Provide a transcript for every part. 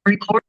Record.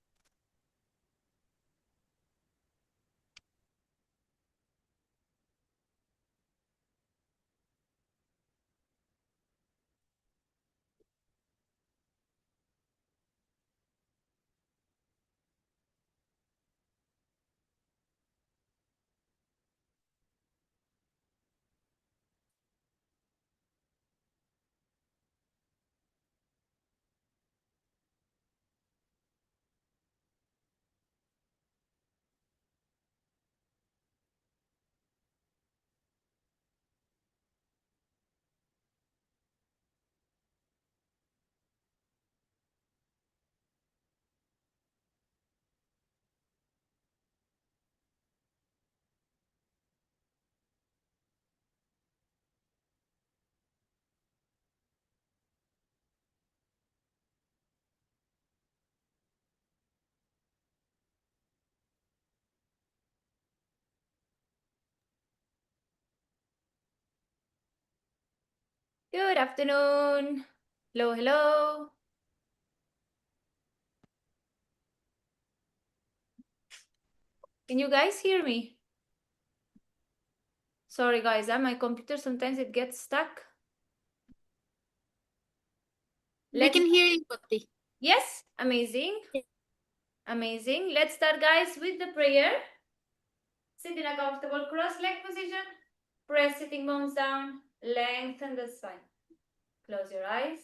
Good afternoon. Hello, hello. Can you guys hear me? Sorry guys, my computer sometimes it gets stuck. We can hear you, Bhakti. Yes, amazing. Yeah. Amazing. Let's start guys with the prayer. Sit in a comfortable cross-leg position. Press sitting bones down. Lengthen the spine. Close your eyes.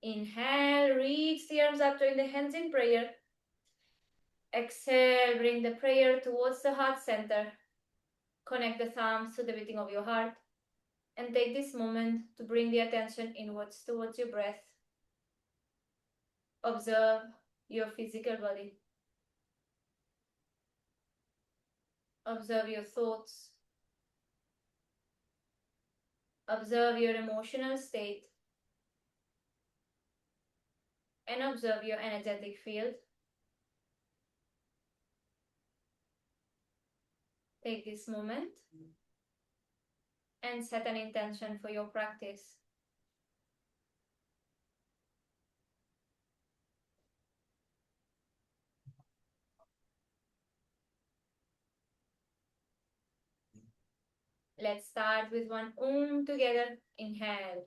Inhale, reach the arms up, join the hands in prayer. Exhale, bring the prayer towards the heart center. Connect the thumbs to the beating of your heart. And take this moment to bring the attention inwards towards your breath. Observe your physical body. Observe your thoughts. Observe your emotional state. And observe your energetic field. Take this moment and set an intention for your practice. Let's start with one together. Inhale.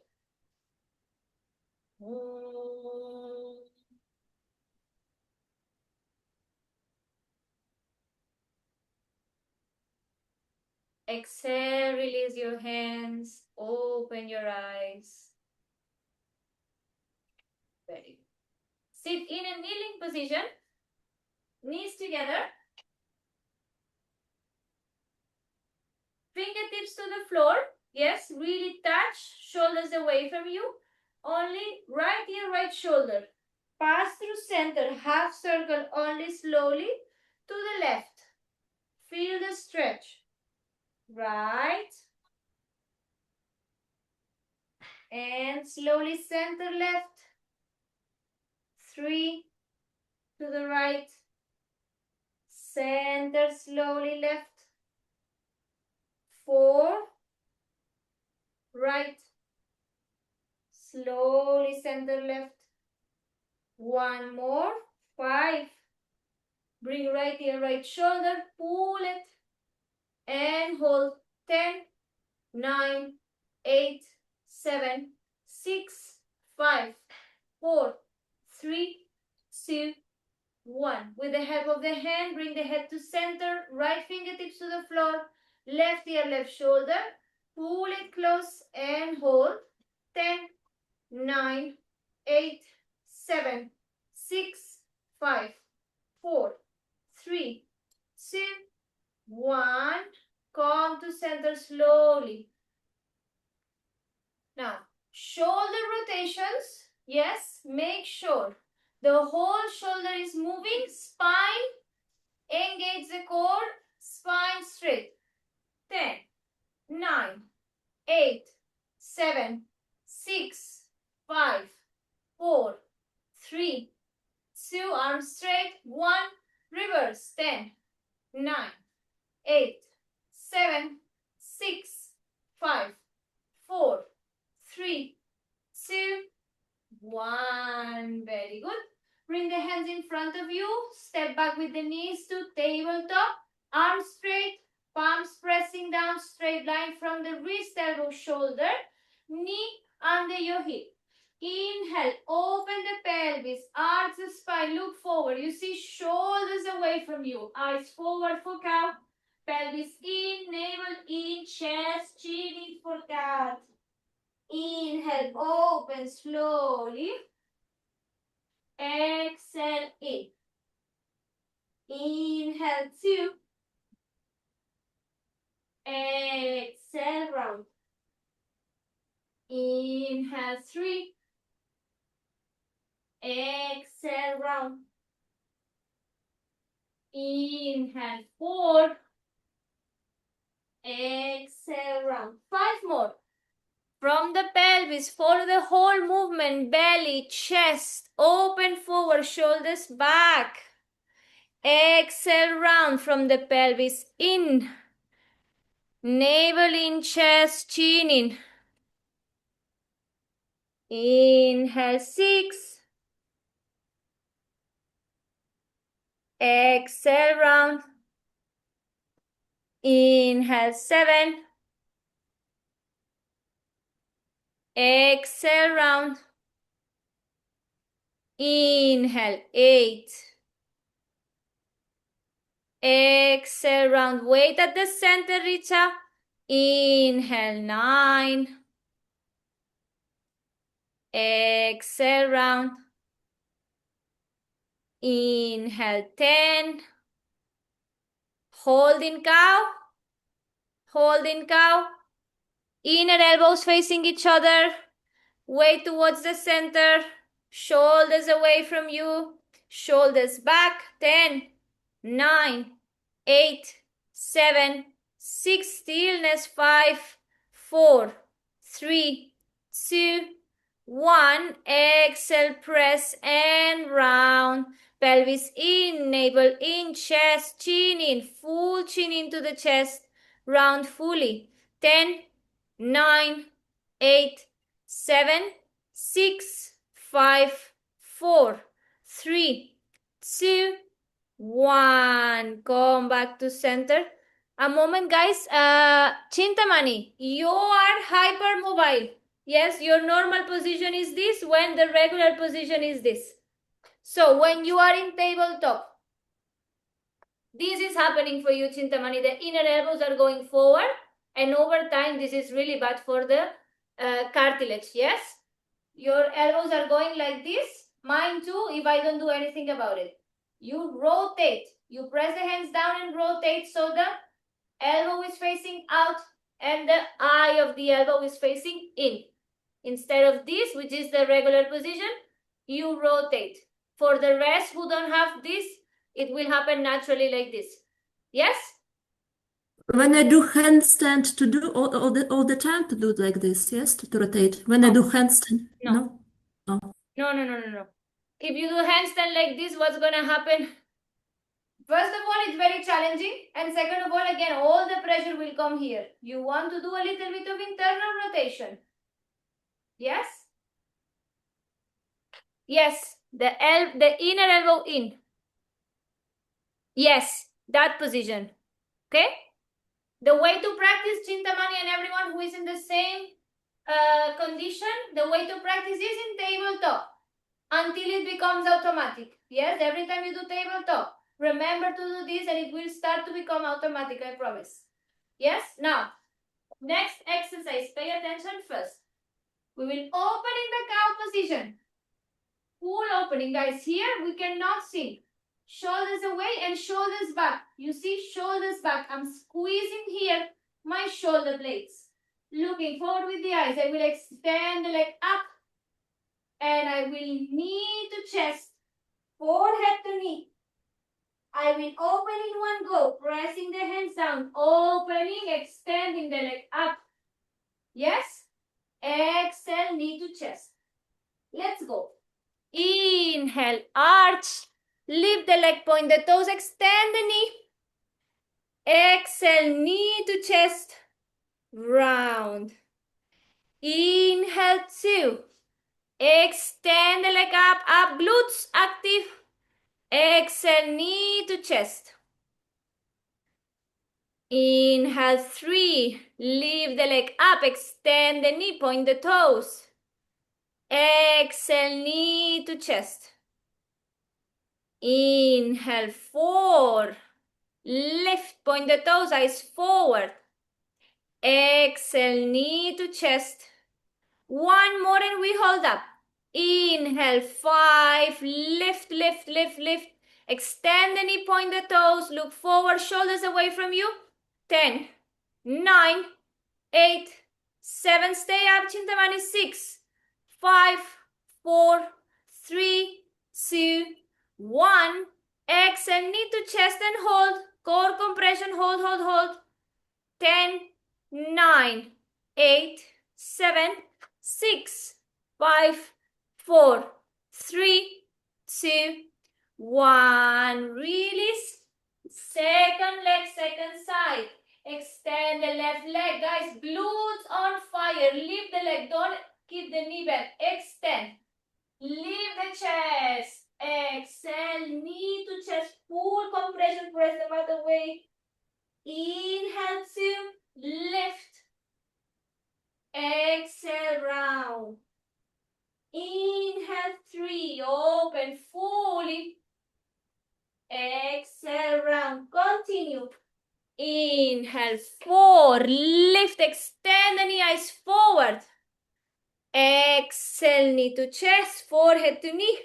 Om. Exhale, release your hands, open your eyes. Very good. Sit in a kneeling position, knees together. Fingertips to the floor. Yes, really touch shoulders away from you. Only right ear, right shoulder. Pass through center, half circle only slowly to the left. Feel the stretch. Right. And slowly center left. 3 to the right. Center slowly left. 4. Right. Slowly center left. 1 more. 5. Bring right ear, right shoulder. Pull it. And hold. 10, 9, 8, 7, 6, 5, 4, 3, 2, 1. With the help of the hand, bring the head to center. Right fingertips to the floor. Left ear, left shoulder. Pull it close and hold. 10, 9, 8, 7, 6, 5, 4, 3, 2, 1. Come to center slowly. Now, shoulder rotations. Yes, make sure the whole shoulder is moving. Spine, engage the core. Spine straight. 10, 9, 8, 7, 6, 5, 4, 3, 2. Arms straight. 1. Reverse. 10, 9, 8, 7, 6, 5, 4, 3, 2, 1. Very good. Bring the hands in front of you. Step back with the knees to tabletop. Arms straight. Palms pressing down. Straight line from the wrist, elbow, shoulder. Knee under your hip. Inhale. Open the pelvis. Arch the spine. Look forward. You see shoulders away from you. Eyes forward for cow. Pelvis in. Navel in. Chest. Chin in for cat. Inhale. Open slowly. Exhale in. Inhale 2. Exhale round. Inhale 3. Exhale round. Inhale 4. Exhale round. 5 more. From the pelvis, follow the whole movement. Belly, chest, open forward, shoulders back. Exhale round from the pelvis in. Navel in, chest, chin in. Inhale 6. Exhale round. Inhale 7. Exhale round. Inhale 8. Exhale round. Weight at the center, reach up. Inhale 9. Exhale round. Inhale 10. Hold in cow. Hold in cow. Inner elbows facing each other. Weight towards the center. Shoulders away from you. Shoulders back. 10, 9, 8, 7, 6. Stillness. 5, 4, 3, 2, 1. Exhale, press and round. Pelvis in, navel in, chest, chin in. Full chin into the chest. Round fully. 10, 9, 8, 7, 6, 5, 4, 3, 2, 1. Come back to center. A moment, guys. Chintamani, you are hypermobile. Yes, your normal position is this when the regular position is this. So when you are in tabletop, this is happening for you, Chintamani. The inner elbows are going forward, and over time, this is really bad for the cartilage. Yes? Your elbows are going like this. Mine too, if I don't do anything about it. You rotate. You press the hands down and rotate so the elbow is facing out and the eye of the elbow is facing in. Instead of this, which is the regular position, you rotate. For the rest who don't have this, it will happen naturally like this. Yes? When I do handstand, to do all the time to do it like this, yes, to rotate. When I do handstand, No. No. If you do handstand like this, what's gonna happen? First of all, it's very challenging, and second of all, again, all the pressure will come here. You want to do a little bit of internal rotation. Yes? Yes, the inner elbow in. Yes, that position. Okay? The way to practice, Chintamani and everyone who is in the same condition, the way to practice is in tabletop until it becomes automatic. Yes, every time you do tabletop, remember to do this and it will start to become automatic, I promise. Yes? Now, next exercise, pay attention first. We will open in the cow position. Full opening, guys. Here we cannot see. Shoulders away and shoulders back. You see, shoulders back. I'm squeezing here my shoulder blades. Looking forward with the eyes. I will extend the leg up. And I will knee to chest. Forehead to knee. I will open in one go. Pressing the hands down. Opening, extending the leg up. Yes? Exhale, knee to chest. Let's go. Inhale, arch. Lift the leg, point the toes, extend the knee. Exhale, knee to chest. Round. Inhale, 2. Extend the leg up, glutes active. Exhale, knee to chest. Inhale, 3. Lift the leg up, extend the knee, point the toes. Exhale, knee to chest. Inhale, 4. Lift, point the toes, eyes forward. Exhale, knee to chest. One more and we hold up. Inhale, 5. Lift, lift, lift, lift. Extend the knee, point the toes, look forward, shoulders away from you. 10, 9, 8, 7, stay up, Chintamani. 6, 5, 4, 3, 2, 1. Exhale, knee to chest and hold. Core compression, hold, hold, hold. 10, 9, 8, 7, 6, 5, 4, 3, 2, 1. Release. Second leg, second side. Extend the left leg, guys. Glutes on fire. Lift the leg. Don't keep the knee bent. Extend. Lift the chest. Exhale. Knee to chest. Full compression. Press the mat away. Inhale, 2. Lift. Exhale, round. Inhale, 3. Open fully. Exhale, round. Continue. Inhale, 4. Lift, extend the knee, eyes forward. Exhale, knee to chest, forehead to knee.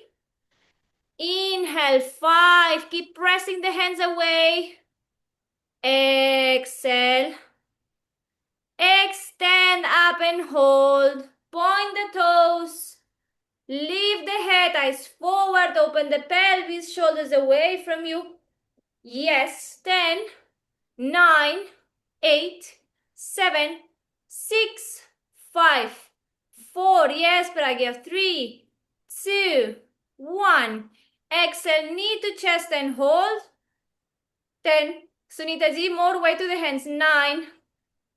Inhale, 5. Keep pressing the hands away. Exhale. Extend up and hold. Point the toes. Lift the head, eyes forward. Open the pelvis, shoulders away from you. Yes. 10, 9, 8, 7, 6, 5, 4. Yes, Pragya. 3, 2, 1. Exhale, knee to chest and hold. 10. Sunita ji, more weight to the hands. 9,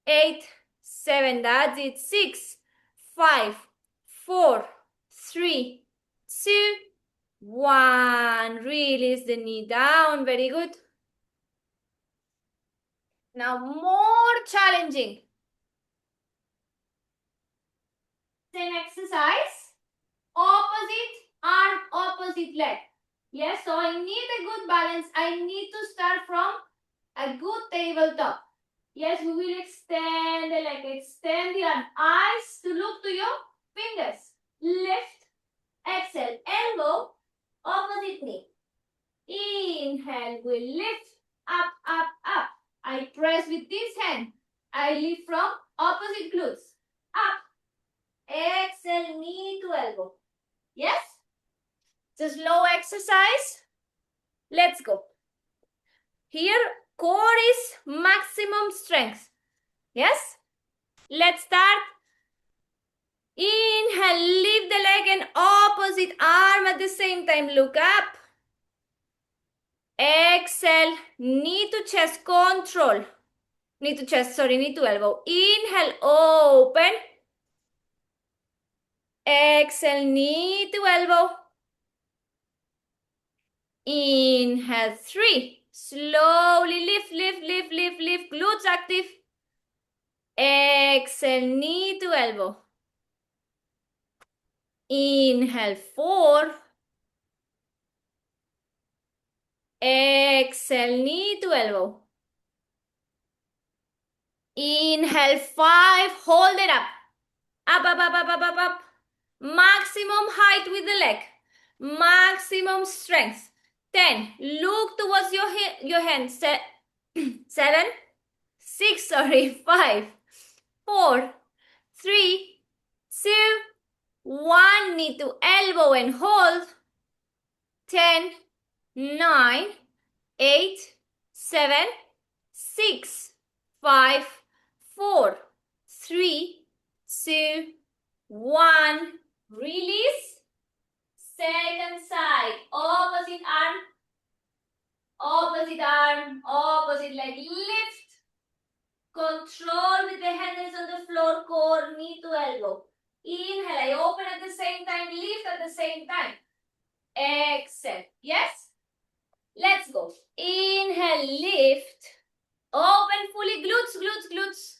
8, 7. That's it. 6, 5, 4, 3, 2, 1. Release the knee down. Very good. Now more challenging. Same exercise. Opposite arm, opposite leg. Yes, so I need a good balance. I need to start from a good tabletop. Yes, we will extend the leg, extend the arm. Eyes to look to your fingers. Lift, exhale, elbow, opposite knee. Inhale, we lift, up, up, up. I press with this hand. I lift from opposite glutes. Up. Exhale, knee to elbow. Yes? It's a slow exercise. Let's go. Here, core is maximum strength. Yes? Let's start. Inhale, lift the leg and opposite arm at the same time. Look up. Exhale, knee to chest, control. Knee to chest, sorry, knee to elbow. Inhale, open. Exhale, knee to elbow. Inhale, 3. Slowly lift, lift, lift, lift, lift. Glutes active. Exhale, knee to elbow. Inhale, 4. Exhale, knee to elbow. Inhale, 5. Hold it up. Up, up, up, up, up, up, up. Maximum height with the leg. Maximum strength. 10. Look towards your hand. 7, 6, sorry, 5, 4, 3, 2, 1. Knee to elbow and hold. 10, 9, 8, 7, 6, 5, 4, 3, 2, 1. Release. Second side. Opposite arm. Opposite arm. Opposite leg. Lift. Control with the hands on the floor. Core, knee to elbow. Inhale, I open at the same time, lift at the same time. Exhale. Yes? Let's go. Inhale, lift. Open fully, glutes, glutes, glutes.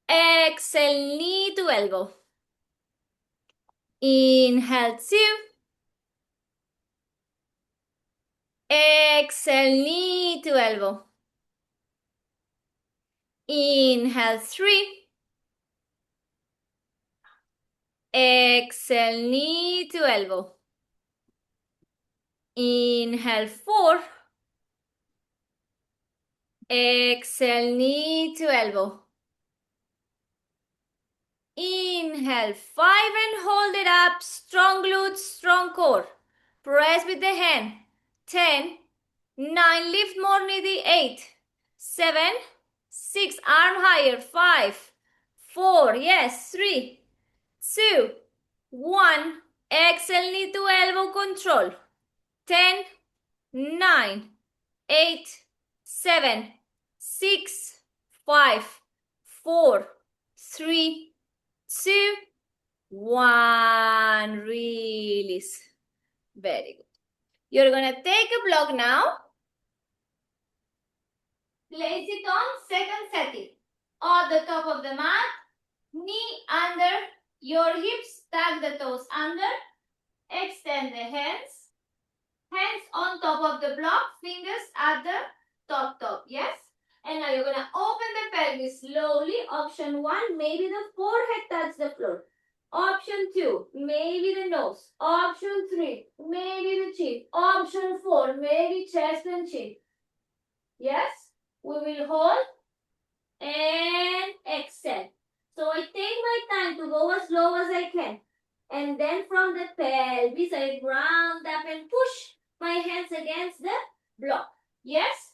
Exhale, knee to elbow. Inhale, 2. Exhale, knee to elbow. Inhale, 3. Exhale, knee to elbow. Inhale, 4. Exhale, knee to elbow. Inhale, 5 and hold it up. Strong glutes, strong core. Press with the hand. 10, 9, lift more needy. 8, 7, 6, arm higher. 5, 4, yes, 3, 2, 1. Exhale, knee to elbow control. 10, 9, 8, 7, 6, 5, 4, 3, 2, 1. Release. Very good. You're going to take a block now. Place it on second setting. On the top of the mat. Knee under your hips. Tuck the toes under. Extend the hands. Hands on top of the block. Fingers at the top. Yes? And now you're going to open the pelvis slowly. Option 1, maybe the forehead touch the floor. Option 2, maybe the nose. Option 3, maybe the chin. Option 4, maybe chest and chin. Yes? We will hold and exhale. So I take my time to go as low as I can. And then from the pelvis, I round up and push my hands against the block. Yes?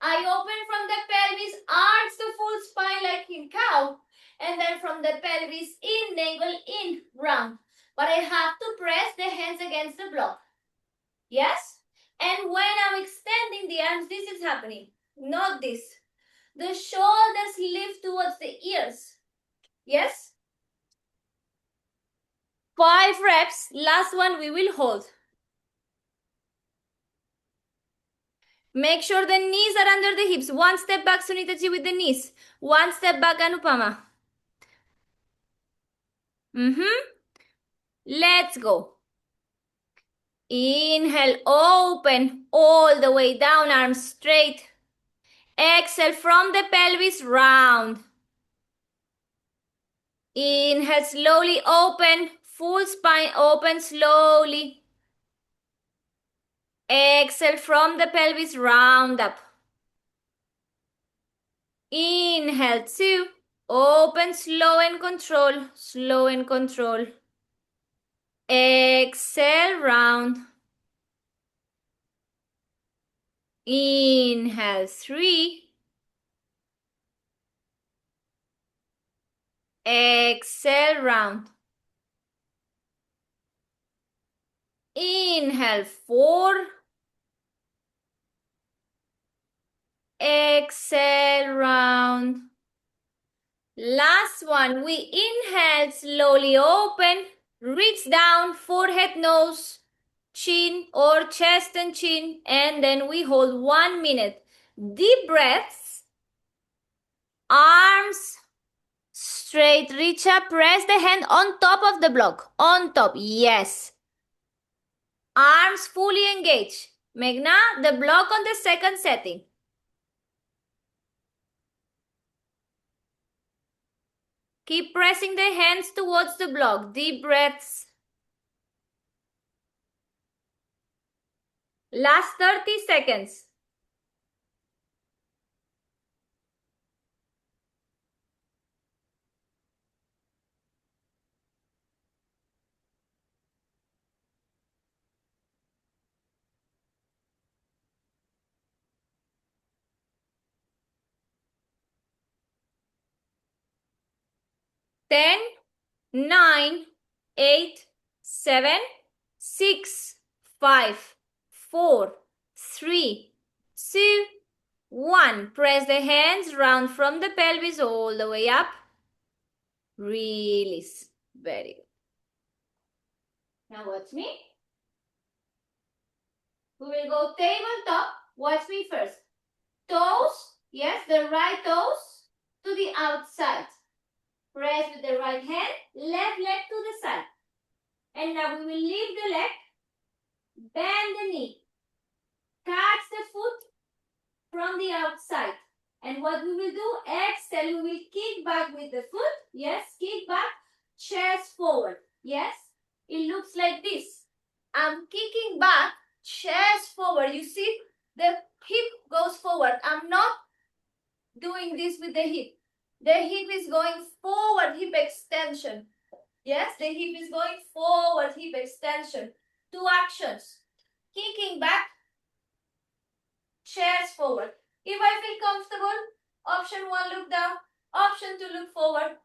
I open from the pelvis, arch the full spine like in cow. And then from the pelvis, in, navel in, round. But I have to press the hands against the block. Yes? And when I'm extending the arms, this is happening. Not this. The shoulders lift towards the ears. Yes? 5 reps. Last one we will hold. Make sure the knees are under the hips. 1 step back, Sunita ji, with the knees. 1 step back, Anupama. Let's go. Inhale, open all the way down, arms straight. Exhale from the pelvis, round. Inhale, slowly open, full spine open slowly. Exhale from the pelvis, round up. Inhale, 2. Open, slow and control, slow and control. Exhale, round. Inhale, 3. Exhale, round. Inhale, 4. Exhale, round. Last one. We inhale, slowly open. Reach down, forehead, nose, chin or chest and chin. And then we hold 1 minute. Deep breaths. Arms straight, reach up, press the hand on top of the block. On top, yes. Arms fully engaged. Meghna, the block on the second setting. Keep pressing the hands towards the block. Deep breaths. Last 30 seconds. Ten, 9, 8, 7, 6, 5, 4, 3, 2, 1. Press the hands round from the pelvis all the way up. Release. Very good. Now watch me. We will go tabletop. Watch me first. Toes, yes, the right toes to the outside. Press with the right hand, left leg to the side. And now we will lift the leg, bend the knee, catch the foot from the outside. And what we will do, exhale, we will kick back with the foot. Yes, kick back, chest forward. Yes, it looks like this. I'm kicking back, chest forward. You see, the hip goes forward. I'm not doing this with the hip. The hip is going forward, hip extension. Yes, the hip is going forward, hip extension. 2 actions. Kicking back, chest forward. If I feel comfortable, option 1, look down. Option 2, look forward.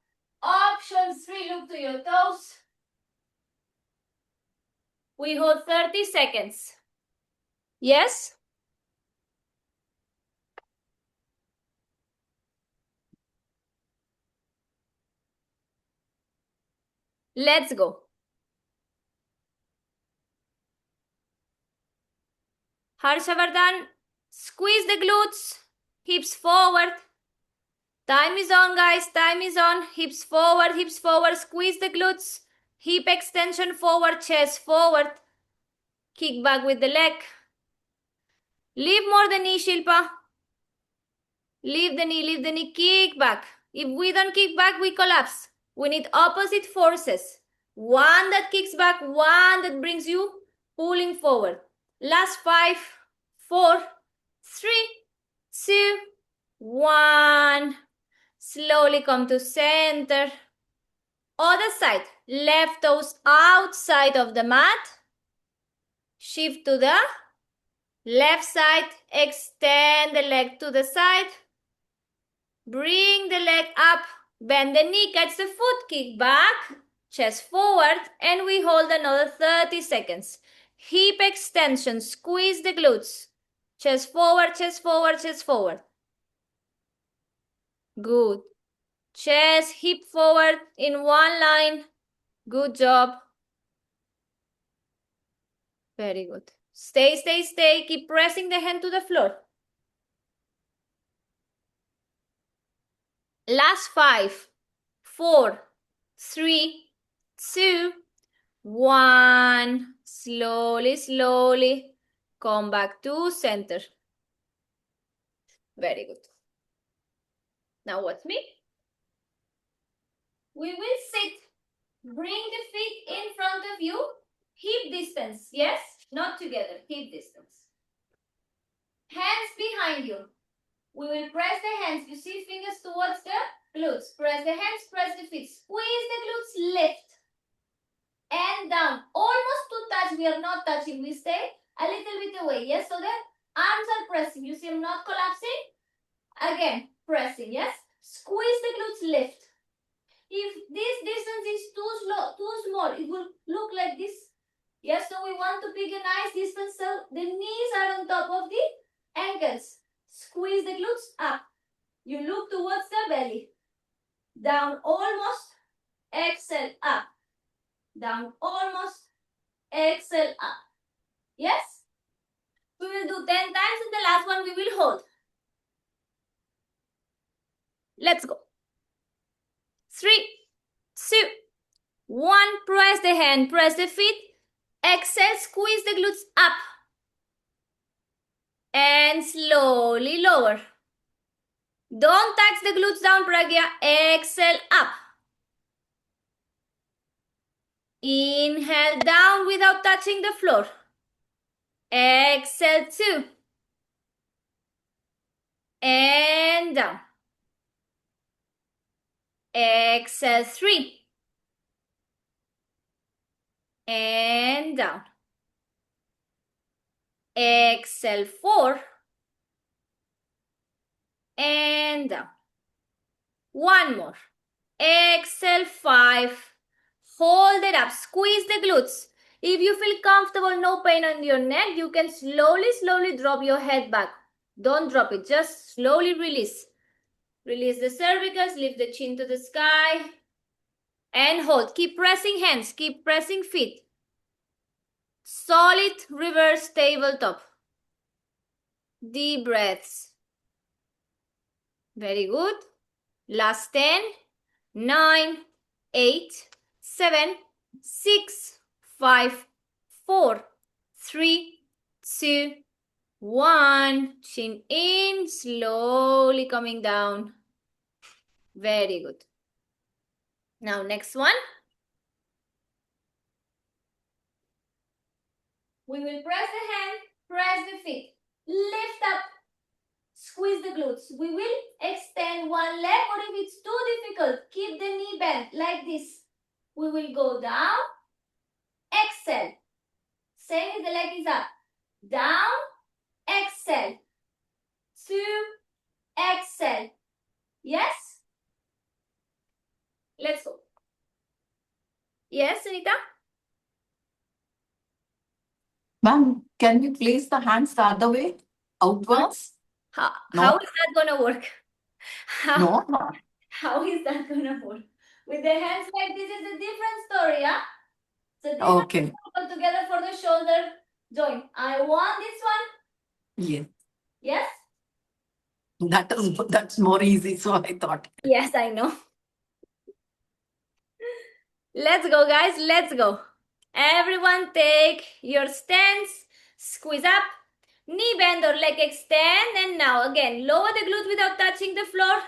Option 3, look to your toes. We hold 30 seconds. Yes? Let's go. Harshavardhan, squeeze the glutes, hips forward. Time is on, guys. Time is on. Hips forward, squeeze the glutes. Hip extension forward, chest forward. Kick back with the leg. Leave more the knee, Shilpa. Leave the knee, kick back. If we don't kick back, we collapse. We need opposite forces. One that kicks back, one that brings you pulling forward. Last 5, 4, 3, 2, 1. Slowly come to center. Other side. Left toes outside of the mat. Shift to the left side. Extend the leg to the side. Bring the leg up. Bend the knee. Catch the foot. Kick back. Chest forward. And we hold another 30 seconds. Hip extension. Squeeze the glutes. Chest forward, chest forward, chest forward. Good. Chest, hip forward in one line. Good job. Very good. Stay, stay, stay. Keep pressing the hand to the floor. Last 5, 4, 3, 2, 1. Slowly, slowly. Come back to center. Very good. Now watch me. We will sit. Bring the feet in front of you. Hip distance. Yes? Not together. Hip distance. Hands behind you. We will press the hands. You see fingers towards the glutes. Press the hands, press the feet. Squeeze the glutes, lift. And down. Almost to touch. We are not touching. We stay a little bit away. Yes? So the arms are pressing. You see I'm not collapsing? Again, pressing. Yes? Squeeze the glutes, lift. If this distance is too small, it will look like this. Yes, so we want to pick a nice distance so the knees are on top of the ankles. Squeeze the glutes up. You look towards the belly. Down almost. Exhale up. Down almost. Exhale up. Yes? We will do 10 times and the last one we will hold. Let's go. 3, 2, 1. Press the hand, press the feet. Exhale, squeeze the glutes up. And slowly lower. Don't touch the glutes down, Pragya. Exhale up. Inhale down without touching the floor. Exhale 2. And down. Exhale 3. And down. Exhale 4. And down. One more. Exhale 5. Hold it up. Squeeze the glutes. If you feel comfortable, no pain on your neck, you can slowly drop your head back. Don't drop it. Just slowly release. Release the cervicals. Lift the chin to the sky. and hold. Keep pressing hands, keep pressing feet. Solid reverse tabletop. Deep breaths. Very good. Last 10, 9, 8, 7, 6, 5, 4, 3, 2, 1. Chin in, slowly coming down. Very good. Now next one. We will press the hand, press the feet. Lift up, squeeze the glutes. We will extend one leg, or if it's too difficult, keep the knee bent like this. We will go down, exhale. Same if the leg is up. Down, exhale. 2, exhale. Yes? Let's go. Yes, Anita? Ma'am, can you place the hands the other way, outwards? How No. is that gonna work? No, ma'am. How is that gonna work? With the hands like this is a different story, yeah? So this one Okay. put together for the shoulder joint. I want this one. Yes. Yes? That's more easy, so I thought. Yes, I know. Let's go, guys. Let's go. Everyone take your stance. Squeeze up. Knee bend or leg extend. And now again, lower the glutes without touching the floor.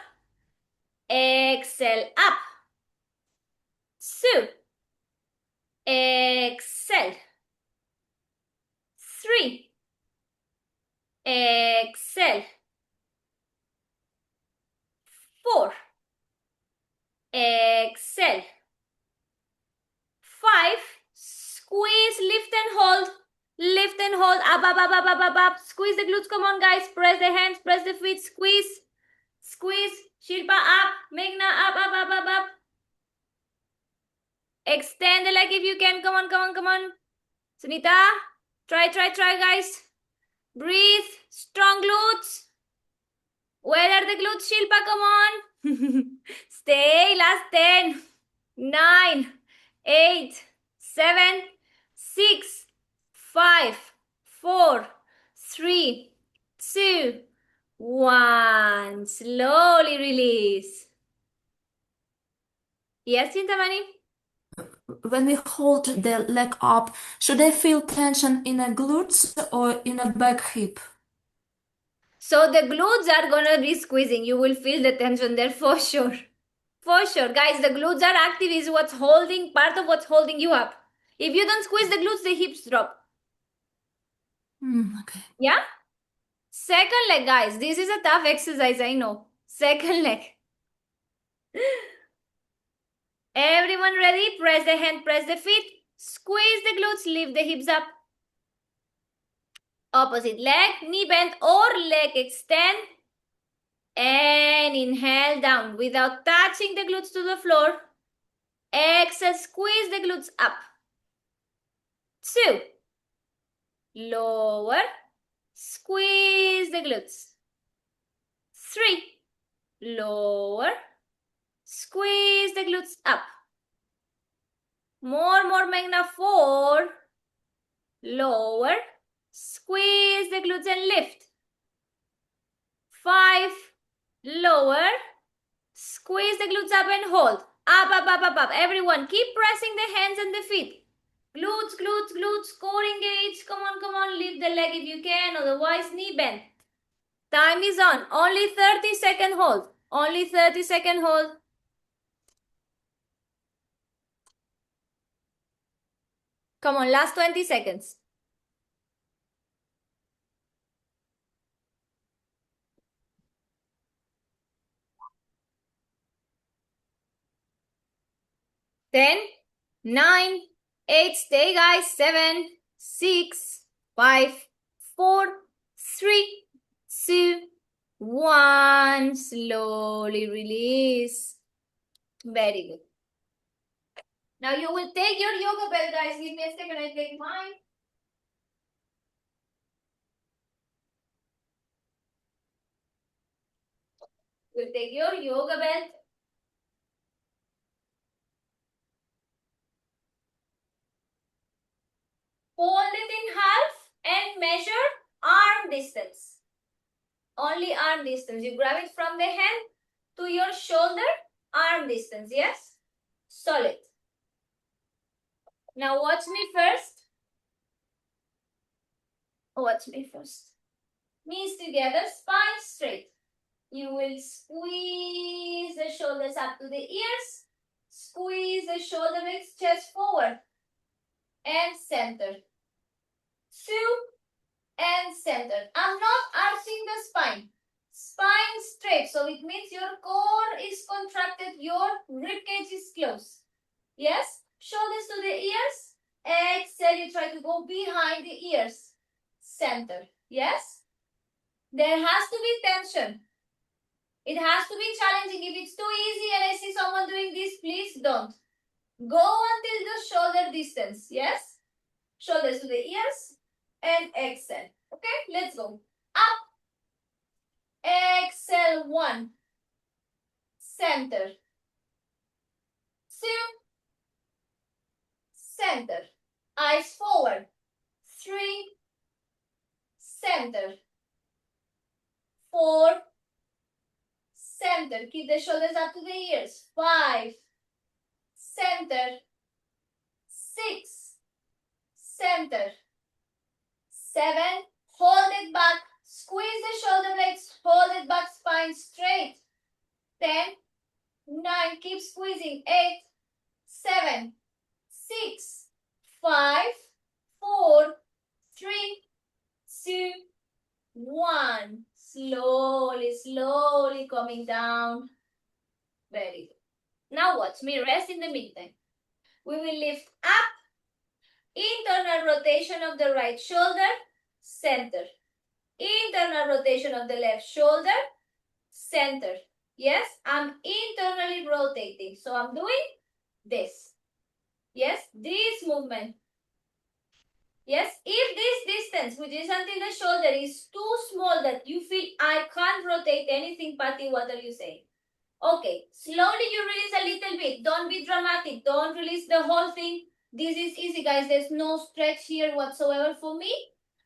Exhale up. 2. Exhale. 3. Exhale. 4. Exhale. 5. Squeeze, lift and hold. Lift and hold. Up, up, up, up, up, up, up. Squeeze the glutes. Come on, guys. Press the hands, press the feet. Squeeze. Squeeze. Shilpa up. Meghna up, up, up, up, up. Extend the leg if you can. Come on, come on, come on. Sunita, try, guys. Breathe. Strong glutes. Where are the glutes, Shilpa? Come on. Stay. Last 10, 9, 8, 7, 6, 5, 4, 3, 2, 1. Slowly release. Yes, Chintamani? When we hold the leg up, should I feel tension in a glutes or in a back hip? So the glutes are gonna be squeezing. You will feel the tension there for sure. For sure. Guys, the glutes are active is what's holding, part of what's holding you up. If you don't squeeze the glutes, the hips drop. Okay. Yeah? Second leg, guys. This is a tough exercise, I know. Second leg. Everyone ready? Press the hand, press the feet. Squeeze the glutes, lift the hips up. Opposite leg, knee bend or leg extend. And inhale down without touching the glutes to the floor. Exhale, squeeze the glutes up. 2. Lower. Squeeze the glutes. 3. Lower. Squeeze the glutes up. More, Meghna. 4. Lower. Squeeze the glutes and lift. 5. Lower. Squeeze the glutes up and hold. Up, up, up, up, up. Everyone, keep pressing the hands and the feet. Glutes, glutes, glutes. Core engage. Come on, come on. Lift the leg if you can. Otherwise, knee bend. Time is on. Only 30-second hold. Only 30-second hold. Come on, last 20 seconds. Ten, 9, 8, stay guys, 7, 6, 5, 4, 3, 2, 1. Slowly release. Very good. Now you will take your yoga belt, guys. Give me a second, I take mine. You'll take your yoga belt. and measure arm distance. Only arm distance. You grab it from the hand to your shoulder, arm distance, yes? Solid. Now watch me first. Watch me first. Knees together, spine straight. You will squeeze the shoulders up to the ears. Squeeze the shoulder blades, chest forward. And center. 2 and center. I'm not arching the spine. Spine straight. So it means your core is contracted. Your ribcage is closed. Yes? Shoulders to the ears. Exhale. You try to go behind the ears. Center. Yes? There has to be tension. It has to be challenging. If it's too easy and I see someone doing this, please don't. Go until the shoulder distance. Yes? Shoulders to the ears and exhale. Okay? Let's go. Up. Exhale. 1. Center. 2. Center. Eyes forward. 3. Center. 4. Center. Keep the shoulders up to the ears. 5. Center. 6. Center. 7. Hold it back. Squeeze the shoulder blades. Hold it back. Spine straight. 10. 9. Keep squeezing. 8. 7. 6. 5. 4. 3. 2. 1. Slowly, slowly coming down. Very good. Now watch me rest in the meantime. We will lift up. Internal rotation of the right shoulder. Center. Internal rotation of the left shoulder. Center. Yes, I'm internally rotating. So I'm doing this. Yes, this movement. Yes, if this distance, which is until the shoulder, is too small that you feel I can't rotate anything, Patty, what are you saying? Okay, slowly you release a little bit. Don't be dramatic. Don't release the whole thing. This is easy, guys. There's no stretch here whatsoever for me.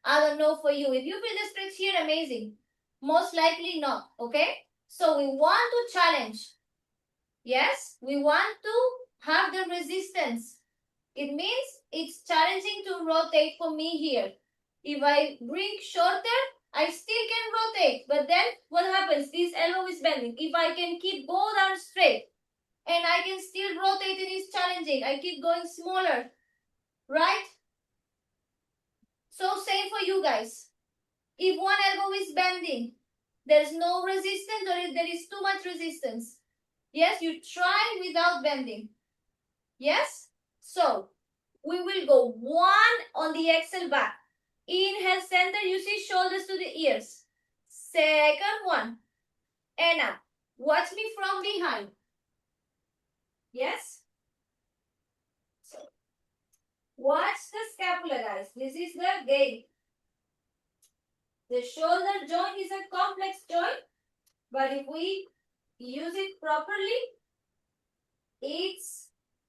I don't know for you. If you feel the stretch here, amazing. Most likely not, okay? So we want to challenge. Yes, we want to have the resistance. It means it's challenging to rotate for me here. If I bring shorter, I still can rotate. But then what happens? This elbow is bending. If I can keep both arms straight and I can still rotate, it is challenging. I keep going smaller. Right? So same for you guys. If one elbow is bending, there's no resistance or if there is too much resistance. Yes, you try without bending. Yes? So, we will go 1 on the exhale back. Inhale, center, you see shoulders to the ears. Second one. And up. Watch me from behind. Yes? So, watch the scapula, guys. This is the gate. The shoulder joint is a complex joint, but if we use it properly, it's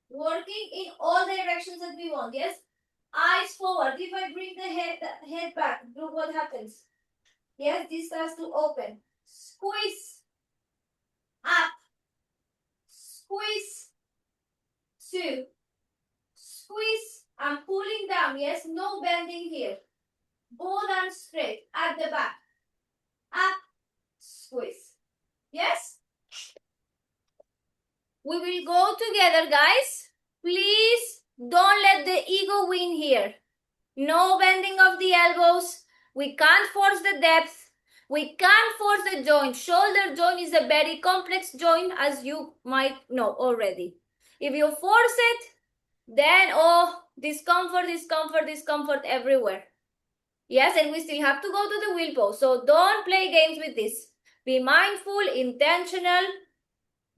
working in all directions that we want. Yes? Eyes forward. If I bring the head back, look what happens. Yes, this starts to open. Squeeze. Up. Squeeze. 2. Squeeze. I'm pulling down. Yes, no bending here. Both arms straight at the back. Up. Squeeze. Yes? We will go together, guys. Please don't let the ego win here. No bending of the elbows. We can't force the depth. We can't force the joint. Shoulder joint is a very complex joint, as you might know already. If you force it, then, oh, discomfort, discomfort, discomfort everywhere. Yes, and we still have to go to the wheel pose. So don't play games with this. Be mindful, intentional.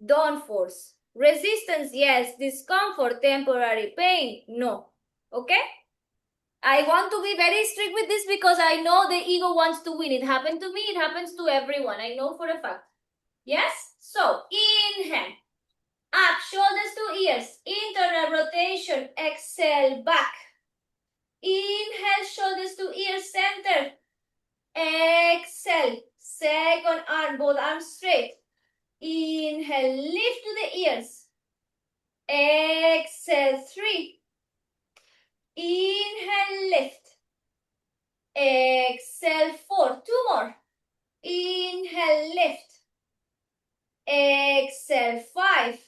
Don't force. Resistance, yes. Discomfort, temporary pain, no. Okay? I want to be very strict with this because I know the ego wants to win. It happened to me. It happens to everyone. I know for a fact. Yes? So, inhale. Up, shoulders to ears. Internal rotation. Exhale, back. Inhale, shoulders to ears center. Exhale. Second arm, both arms straight. Inhale, lift to the ears. Exhale, 3. Inhale, lift. Exhale, 4. 2 more. Inhale, lift. Exhale, 5.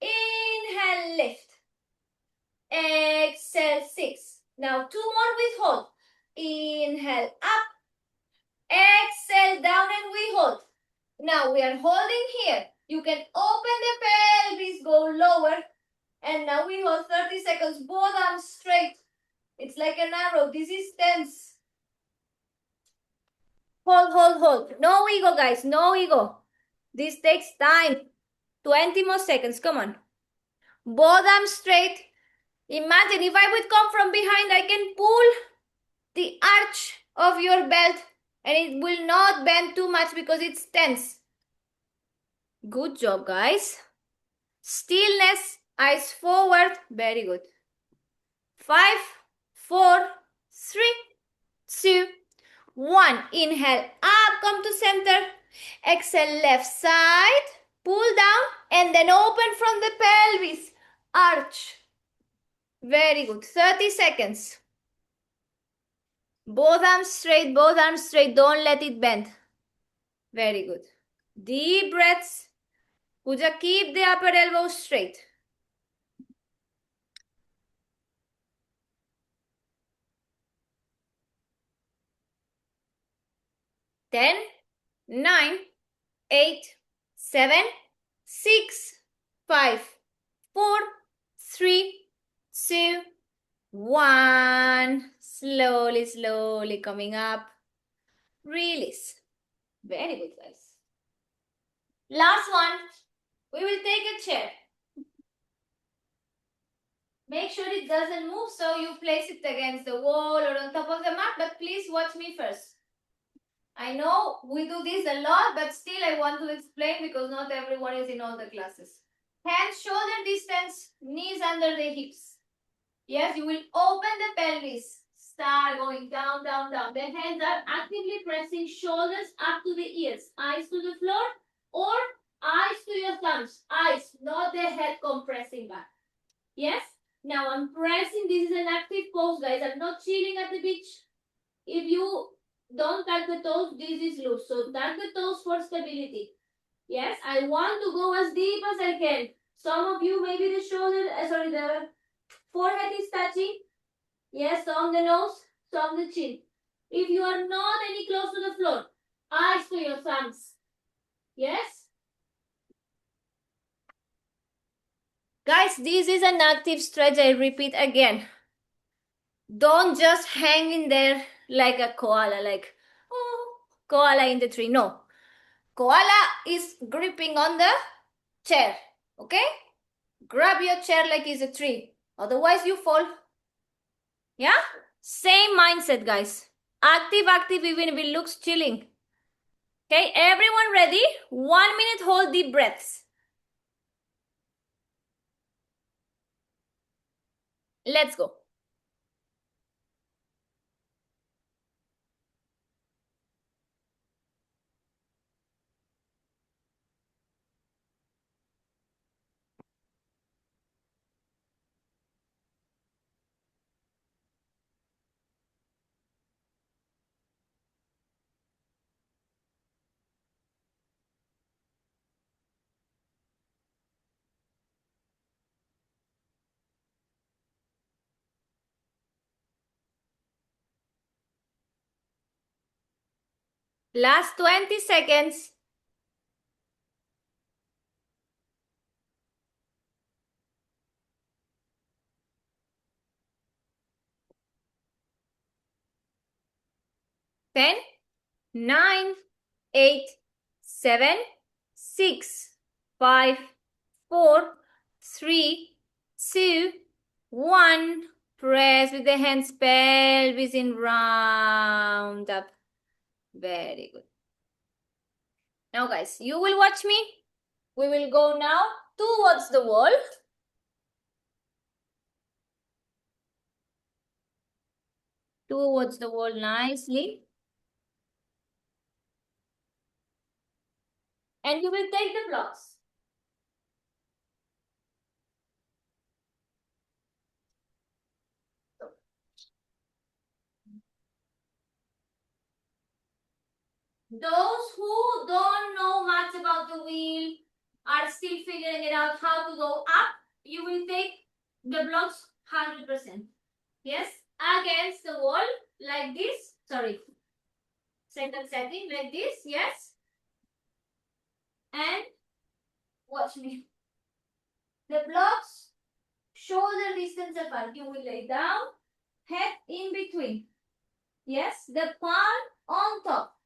Inhale, lift. Exhale, 6. Now 2 more with hold. Inhale, up. Exhale, down, and we hold. Now we are holding here. You can open the pelvis, go lower. And now we hold 30 seconds, both arms straight. It's like an arrow. This is tense. Hold, hold, hold. No ego, guys. No ego. This takes time. 20 more seconds. Come on. Both arms straight. Imagine if I would come from behind, I can pull the arch of your belt and it will not bend too much because it's tense. Good job, guys. Stillness, eyes forward. Very good. 5, 4, 3, 2, 1. Inhale, up, come to center. Exhale, left side. Pull down and then open from the pelvis. Arch. Very good. 30 seconds. Both arms straight, both arms straight. Don't let it bend. Very good. Deep breaths. Pooja, keep the upper elbow straight. Ten, 9, 8, 7, 6, 5, 4, 3, 2, 1. Slowly, slowly coming up. Release. Very good, guys. Last one. We will take a chair. Make sure it doesn't move, so you place it against the wall or on top of the mat, but please watch me first. I know we do this a lot, but still I want to explain because not everyone is in all the classes. Hands shoulder distance, knees under the hips. Yes, you will open the pelvis. Start going down, down, down. The hands are actively pressing shoulders up to the ears. Eyes to the floor or eyes to your thumbs. Eyes, not the head compressing back. Yes? Now I'm pressing. This is an active pose, guys. I'm not chilling at the beach. If you don't touch the toes, this is loose. So touch the toes for stability. Yes, I want to go as deep as I can. Some of you, maybe the shoulder, the forehead is touching. Yes, some the nose, some the chin. If you are not any close to the floor, eyes to your thumbs. Yes? Guys, this is an active stretch. I repeat again. Don't just hang in there like a koala, like, oh, koala in the tree. No. Koala is gripping on the chair. Okay? Grab your chair like it's a tree. Otherwise, you fall. Yeah? Same mindset, guys. Active, active, even if it looks chilling. Okay, everyone ready? 1 minute, hold deep breaths. Let's go. Last 20 seconds. Ten, 9, 8, 7, 6, 5, 4, 3, 2, 1. Press with the hands, pelvis in, round up. Very good. Now, guys, you will watch me. We will go now towards the wall. towards the wall nicely. And you will take the blocks. Those who don't know much about the wheel are still figuring it out how to go up, you will take the blocks 100%. Yes, against the wall like this. Sorry. Second setting like this. Yes. And watch me. The blocks shoulder distance apart. You will lay down, head in between. Yes, the palm on top.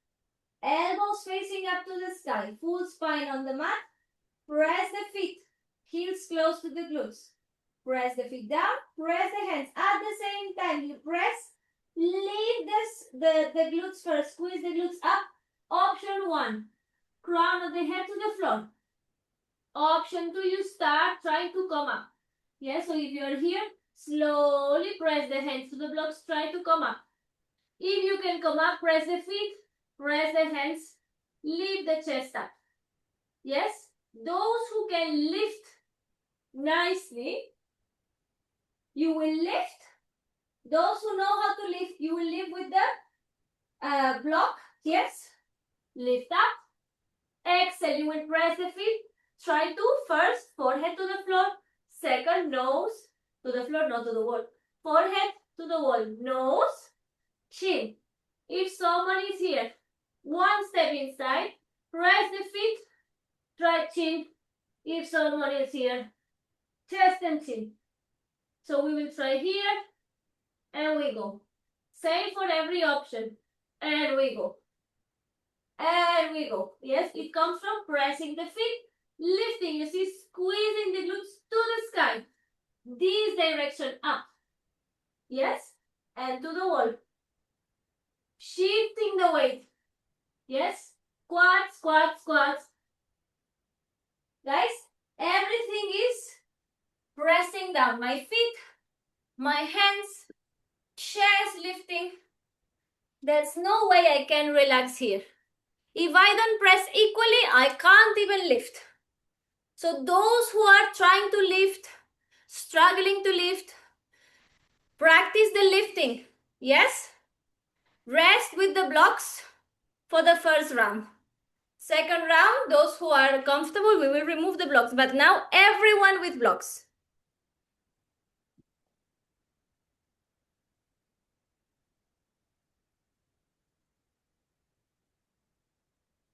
Elbows facing up to the sky. Full spine on the mat. Press the feet. Heels close to the glutes. Press the feet down. Press the hands. At the same time, you press. Leave the glutes first. Squeeze the glutes up. Option 1. Crown of the head to the floor. Option 2. You start trying to come up. Yes, so if you are here, slowly press the hands to the blocks. Try to come up. If you can come up, press the feet. Press the hands, lift the chest up. Yes, those who can lift nicely, you will lift. Those who know how to lift, you will lift with the block. Yes, lift up. Exhale, you will press the feet. Try to first forehead to the floor. Second, nose to the floor, not to the wall. Forehead to the wall. Nose, chin. If someone is here, one step inside, press the feet, try chin. If someone is here, chest and chin. So we will try here, and we go. Same for every option, and we go. And we go. Yes, it comes from pressing the feet, lifting, you see, squeezing the glutes to the sky. This direction up. Yes, and to the wall. Shifting the weight. Yes, squats, squats, squats. Guys, everything is pressing down. My feet, my hands, chest lifting. There's no way I can relax here. If I don't press equally, I can't even lift. So those who are trying to lift, struggling to lift, practice the lifting. Yes? Rest with the blocks for the first round. Second round, those who are comfortable, we will remove the blocks. But now everyone with blocks.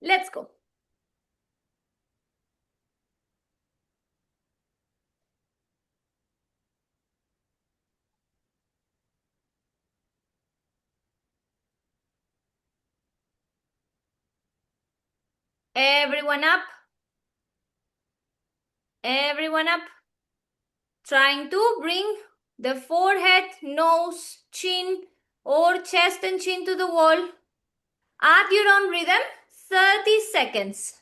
Let's go. Everyone up. Everyone up. Trying to bring the forehead, nose, chin, or chest and chin to the wall. At your own rhythm, 30 seconds.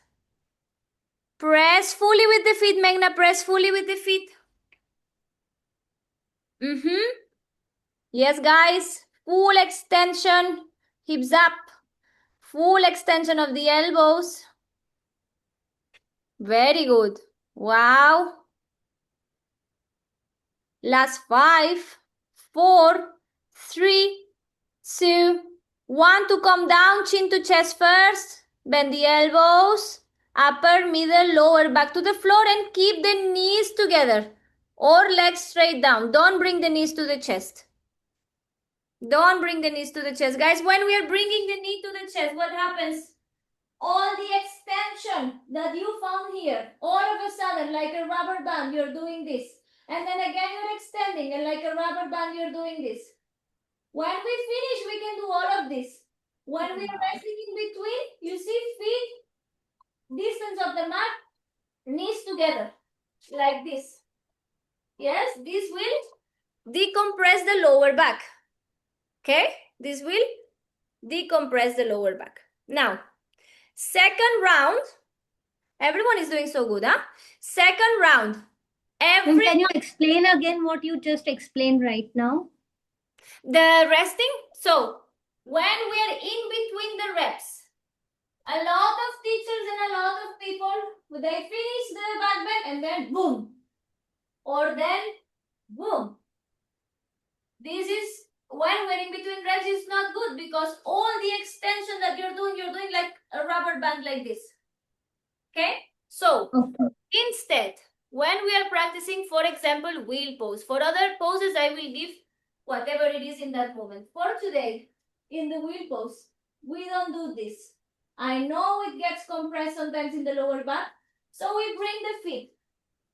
Press fully with the feet, Meghna. Press fully with the feet. Yes, guys. Full extension. Hips up. Full extension of the elbows. Very good. Wow. Last 5, 4, 3, 2, 1 to come down. Chin to chest first. Bend the elbows. Upper, middle, lower, back to the floor and keep the knees together or legs straight down. Don't bring the knees to the chest. Don't bring the knees to the chest. Guys, when we are bringing the knee to the chest, what happens? All the extension that you found here, all of a sudden, like a rubber band, you're doing this. And then again, you're extending, and like a rubber band, you're doing this. When we finish, we can do all of this. When we are resting in between, you see feet, distance of the mat, knees together, like this. Yes, this will decompress the lower back. Okay, this will decompress the lower back. Now, second round, everyone is doing so good, huh? Second round. Can you explain again what you just explained right now? The resting, so when we are in between the reps, a lot of teachers and a lot of people, they finish the back bend and then boom, or then boom. This is when we're in between reps is not good because all the extension that you're doing like a rubber band like this. Okay? So instead, when we are practicing, for example, wheel pose, for other poses, I will give whatever it is in that moment. For today, in the wheel pose, we don't do this. I know it gets compressed sometimes in the lower back, so we bring the feet